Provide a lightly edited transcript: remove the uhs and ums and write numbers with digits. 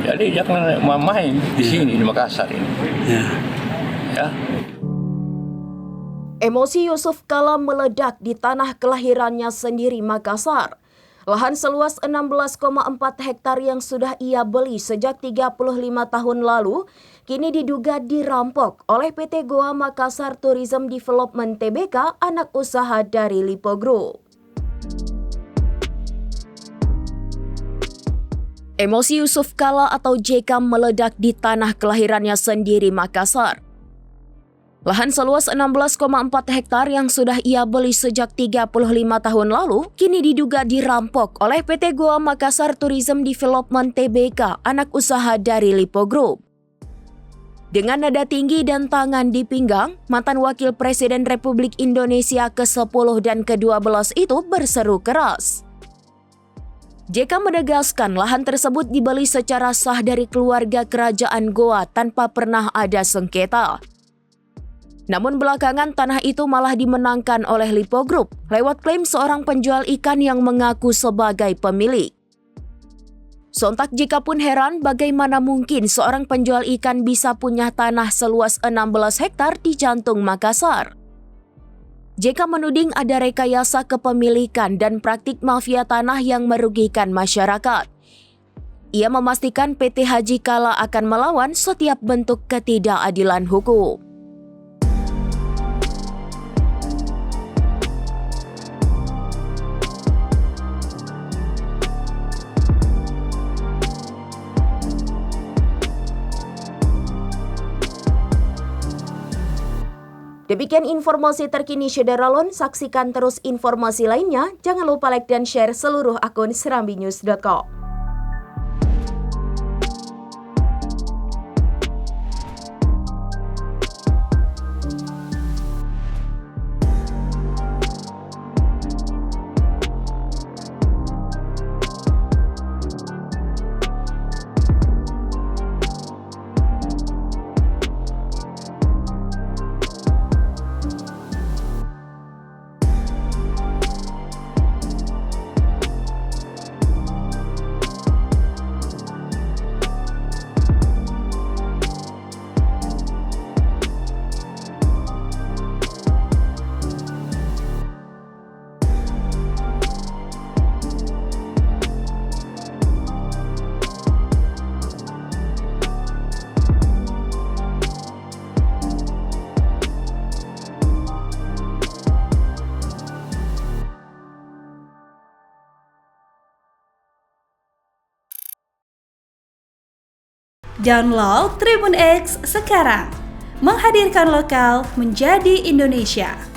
Jadi jangan main di sini di Makassar ini. Ya. Emosi Yusuf Kala meledak di tanah kelahirannya sendiri, Makassar. Lahan seluas 16,4 hektar yang sudah ia beli sejak 35 tahun lalu, kini diduga dirampok oleh PT Goa Makassar Tourism Development Tbk, anak usaha dari Lipo Group. Emosi Yusuf Kala atau JK meledak di tanah kelahirannya sendiri, Makassar. Lahan seluas 16,4 hektar yang sudah ia beli sejak 35 tahun lalu, kini diduga dirampok oleh PT Goa Makassar Tourism Development Tbk, anak usaha dari Lipo Group. Dengan nada tinggi dan tangan di pinggang, mantan Wakil Presiden Republik Indonesia ke-10 dan ke-12 itu berseru keras. JK menegaskan lahan tersebut dibeli secara sah dari keluarga kerajaan Goa tanpa pernah ada sengketa. Namun belakangan tanah itu malah dimenangkan oleh Lipo Group lewat klaim seorang penjual ikan yang mengaku sebagai pemilik. Sontak JK pun heran bagaimana mungkin seorang penjual ikan bisa punya tanah seluas 16 hektar di jantung Makassar. JK menuding ada rekayasa kepemilikan dan praktik mafia tanah yang merugikan masyarakat. Ia memastikan PT Haji Kala akan melawan setiap bentuk ketidakadilan hukum. Demikian informasi terkini Syederalon, saksikan terus informasi lainnya. Jangan lupa like dan share seluruh akun serambinews.com. Download Tribun X sekarang, menghadirkan lokal menjadi Indonesia.